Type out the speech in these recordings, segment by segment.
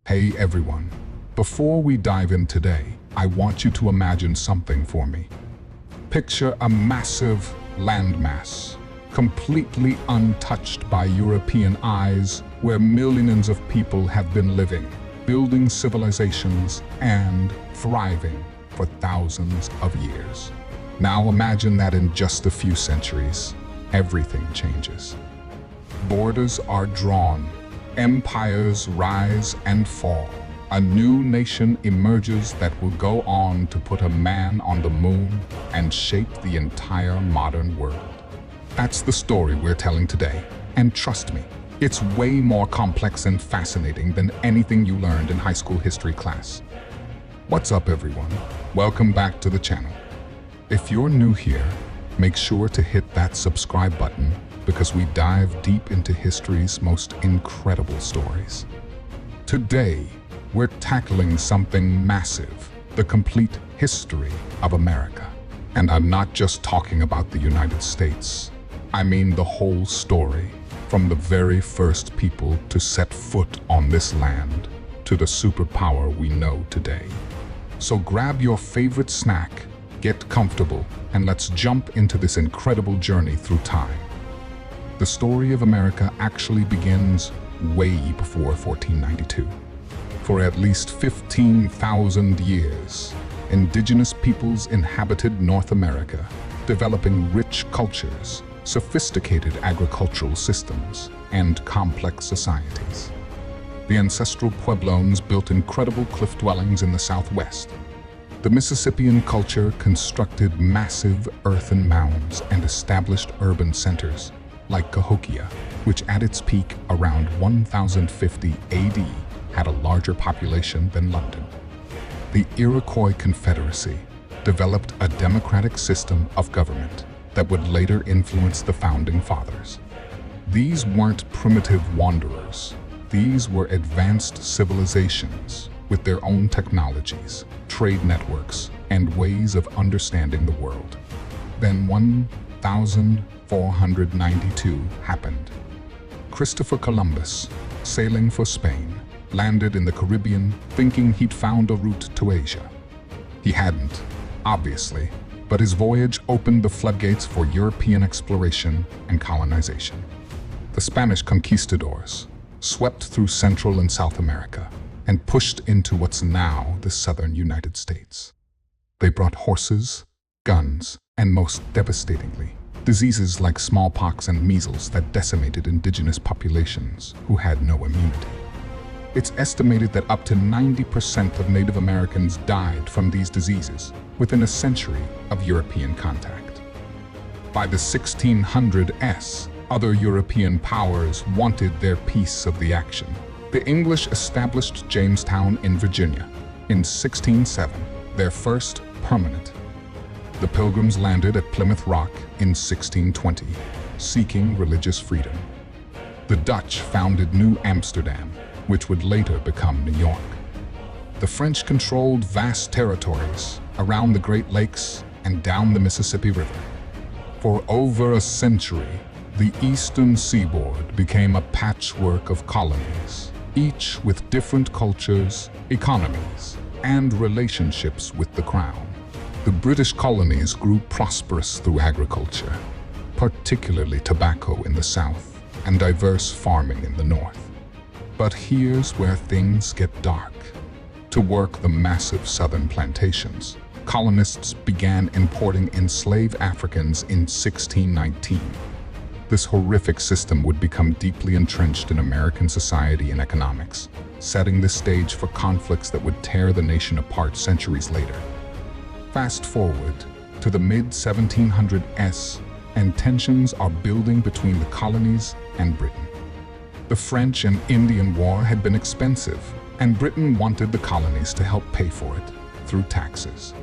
Hey everyone, before we dive in today, I want you to imagine something for me. Picture a massive landmass, completely untouched by European eyes, where millions of people have been living, building civilizations, and thriving for thousands of years. Now imagine that in just a few centuries, everything changes. Borders are drawn, empires rise and fall. A new nation emerges that will go on to put a man on the moon and shape the entire modern world. That's the story we're telling today. And trust me, it's way more complex and fascinating than anything you learned in high school history class. What's up, everyone? Welcome back to the channel. If you're new here, make sure to hit that subscribe button because we dive deep into history's most incredible stories. Today, we're tackling something massive, the complete history of America. And I'm not just talking about the United States. I mean the whole story, from the very first people to set foot on this land to the superpower we know today. So grab your favorite snack, get comfortable, and let's jump into this incredible journey through time. The story of America actually begins way before 1492. For at least 15,000 years, indigenous peoples inhabited North America, developing rich cultures, sophisticated agricultural systems, and complex societies. The ancestral Pueblones built incredible cliff dwellings in the Southwest. The Mississippian culture constructed massive earthen mounds and established urban centers, like Cahokia, which at its peak around 1050 AD had a larger population than London. The Iroquois Confederacy developed a democratic system of government that would later influence the founding fathers. These weren't primitive wanderers. These were advanced civilizations with their own technologies, trade networks, and ways of understanding the world. Then 1492 happened. Christopher Columbus, sailing for Spain, landed in the Caribbean thinking he'd found a route to Asia. He hadn't, obviously, but his voyage opened the floodgates for European exploration and colonization. The Spanish conquistadors swept through Central and South America and pushed into what's now the southern United States. They brought horses, guns, and most devastatingly, diseases like smallpox and measles that decimated indigenous populations who had no immunity. It's estimated that up to 90% of Native Americans died from these diseases within a century of European contact. By the 1600s, other European powers wanted their piece of the action. The English established Jamestown in Virginia in 1607, their first permanent. The Pilgrims landed at Plymouth Rock in 1620, seeking religious freedom. The Dutch founded New Amsterdam, which would later become New York. The French controlled vast territories around the Great Lakes and down the Mississippi River. For over a century, the eastern seaboard became a patchwork of colonies, each with different cultures, economies, and relationships with the crown. The British colonies grew prosperous through agriculture, particularly tobacco in the south and diverse farming in the north. But here's where things get dark. To work the massive southern plantations, colonists began importing enslaved Africans in 1619. This horrific system would become deeply entrenched in American society and economics, setting the stage for conflicts that would tear the nation apart centuries later. Fast forward to the mid-1700s, and tensions are building between the colonies and Britain. The French and Indian War had been expensive, and Britain wanted the colonies to help pay for it through taxes.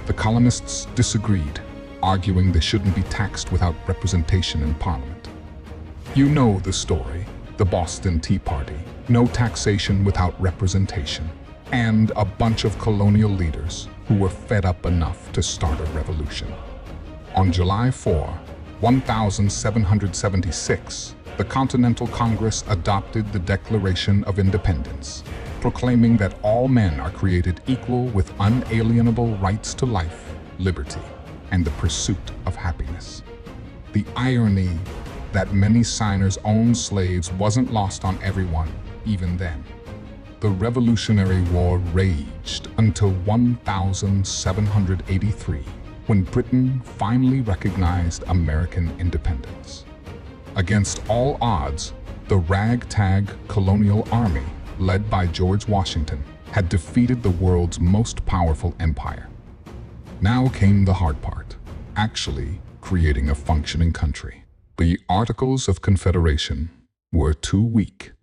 The colonists disagreed, arguing they shouldn't be taxed without representation in Parliament. You know the story, the Boston Tea Party, no taxation without representation, and a bunch of colonial leaders who were fed up enough to start a revolution. On July 4, 1776, the Continental Congress adopted the Declaration of Independence. proclaiming that all men are created equal with unalienable rights to life, liberty, and the pursuit of happiness. The irony that many signers owned slaves wasn't lost on everyone, even then. The Revolutionary War raged until 1783, when Britain finally recognized American independence. Against all odds, the ragtag colonial army, led by George Washington, had defeated the world's most powerful empire. Now came the hard part, actually creating a functioning country. The Articles of Confederation were too weak,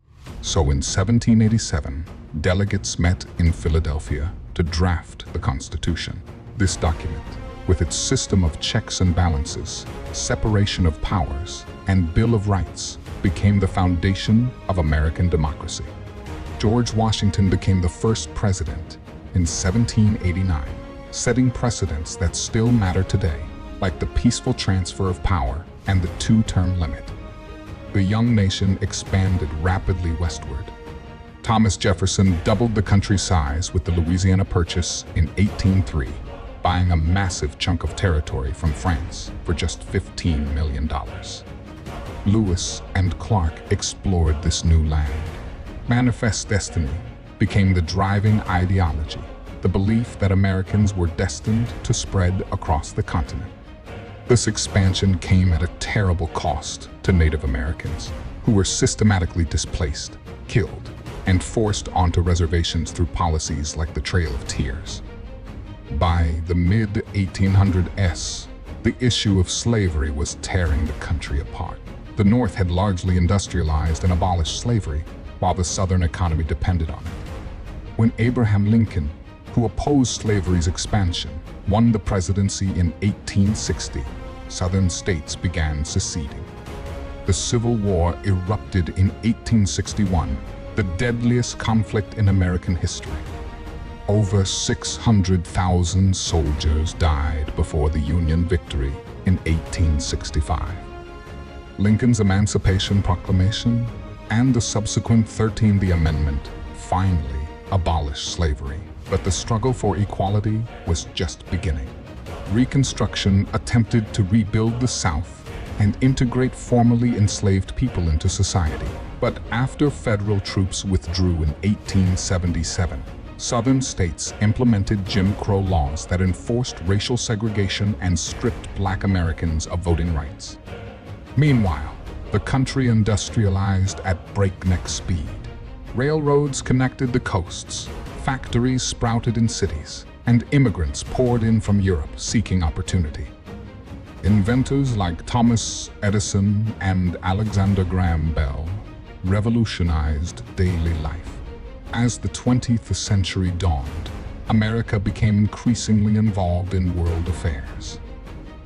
so in 1787, delegates met in Philadelphia to draft the Constitution. This document, with its system of checks and balances, separation of powers, and Bill of Rights, became the foundation of American democracy. George Washington became the first president in 1789, setting precedents that still matter today, like the peaceful transfer of power and the two-term limit. The young nation expanded rapidly westward. Thomas Jefferson doubled the country's size with the Louisiana Purchase in 1803, buying a massive chunk of territory from France for just $15 million. Lewis and Clark explored this new land. Manifest Destiny became the driving ideology, the belief that Americans were destined to spread across the continent. This expansion came at a terrible cost to Native Americans, who were systematically displaced, killed, and forced onto reservations through policies like the Trail of Tears. By the mid-1800s, the issue of slavery was tearing the country apart. The North had largely industrialized and abolished slavery, while the Southern economy depended on it. When Abraham Lincoln, who opposed slavery's expansion, won the presidency in 1860, Southern states began seceding. The Civil War erupted in 1861, the deadliest conflict in American history. Over 600,000 soldiers died before the Union victory in 1865. Lincoln's Emancipation Proclamation and the subsequent 13th Amendment finally abolished slavery, but the struggle for equality was just beginning. Reconstruction attempted to rebuild the South and integrate formerly enslaved people into society. But after federal troops withdrew in 1877, Southern states implemented Jim Crow laws that enforced racial segregation and stripped Black Americans of voting rights. Meanwhile, the country industrialized at breakneck speed. Railroads connected the coasts, factories sprouted in cities, and immigrants poured in from Europe seeking opportunity. Inventors like Thomas Edison and Alexander Graham Bell revolutionized daily life. As the 20th century dawned, America became increasingly involved in world affairs.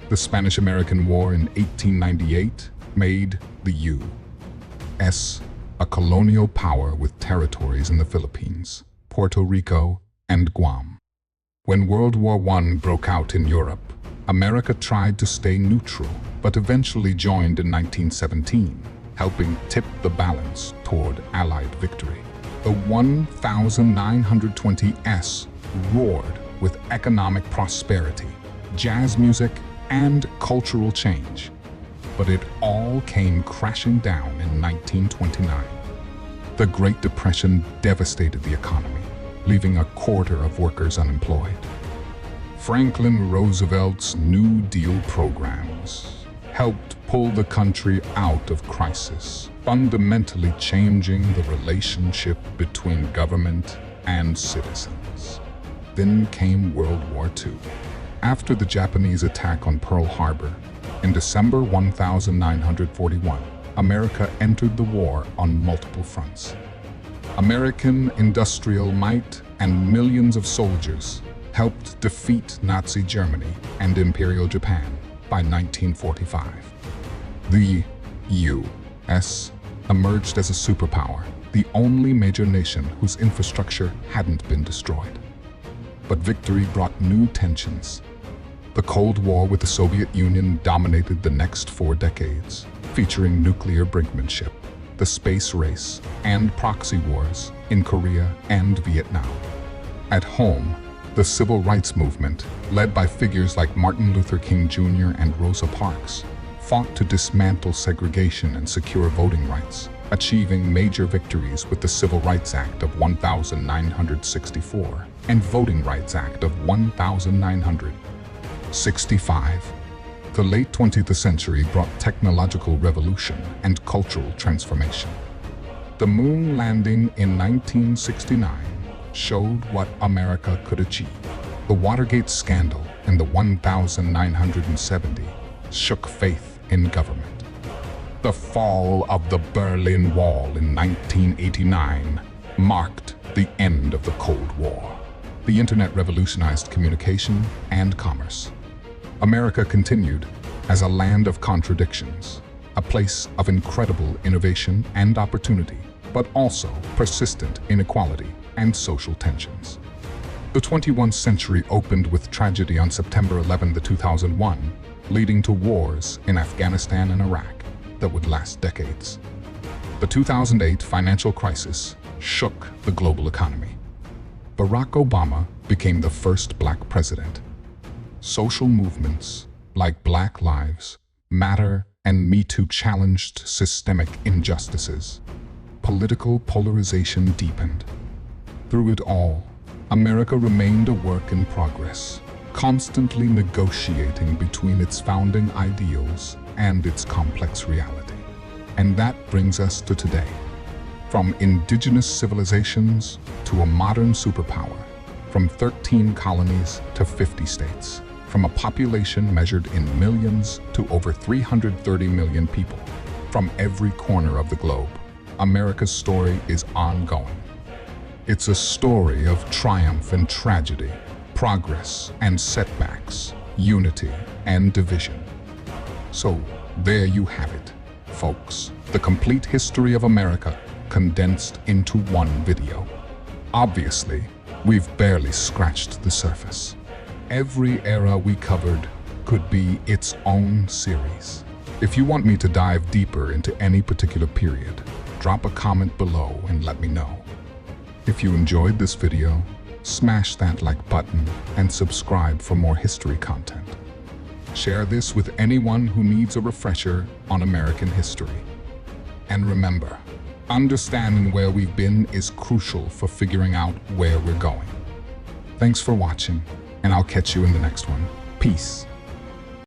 The Spanish-American War in 1898 made the U.S. a colonial power with territories in the Philippines, Puerto Rico, and Guam. When World War I broke out in Europe, America tried to stay neutral, but eventually joined in 1917, helping tip the balance toward Allied victory. The 1920s roared with economic prosperity, jazz music, and cultural change. But it all came crashing down in 1929. The Great Depression devastated the economy, leaving a quarter of workers unemployed. Franklin Roosevelt's New Deal programs helped pull the country out of crisis, fundamentally changing the relationship between government and citizens. Then came World War II. After the Japanese attack on Pearl Harbor, in December 1941, America entered the war on multiple fronts. American industrial might and millions of soldiers helped defeat Nazi Germany and Imperial Japan by 1945. The U.S. emerged as a superpower, the only major nation whose infrastructure hadn't been destroyed. But victory brought new tensions. The Cold War with the Soviet Union dominated the next 4 decades, featuring nuclear brinkmanship. The the space race and proxy wars in Korea and Vietnam. At home, the civil rights movement, led by figures like Martin Luther King Jr. and Rosa Parks, fought to dismantle segregation and secure voting rights, achieving major victories with the Civil Rights Act of 1964 and Voting Rights Act of 1965. The late 20th century brought technological revolution and cultural transformation. The moon landing in 1969 showed what America could achieve. The Watergate scandal in the 1970 shook faith in government. The fall of the Berlin Wall in 1989 marked the end of the Cold War. The internet revolutionized communication and commerce. America continued as a land of contradictions, a place of incredible innovation and opportunity, but also persistent inequality and social tensions. The 21st century opened with tragedy on September 11, 2001, leading to wars in Afghanistan and Iraq that would last decades. The 2008 financial crisis shook the global economy. Barack Obama became the first Black president. Social movements like Black Lives Matter and Me Too challenged systemic injustices. Political polarization deepened. Through it all, America remained a work in progress, constantly negotiating between its founding ideals and its complex reality. And that brings us to today. From indigenous civilizations to a modern superpower, from 13 colonies to 50 states, from a population measured in millions to over 330 million people, from every corner of the globe, America's story is ongoing. It's a story of triumph and tragedy, progress and setbacks, unity and division. So there you have it, folks, the complete history of America condensed into one video. Obviously, we've barely scratched the surface. Every era we covered could be its own series. If you want me to dive deeper into any particular period, drop a comment below and let me know. If you enjoyed this video, smash that like button and subscribe for more history content. Share this with anyone who needs a refresher on American history. And remember, understanding where we've been is crucial for figuring out where we're going. Thanks for watching, and I'll catch you in the next one. Peace.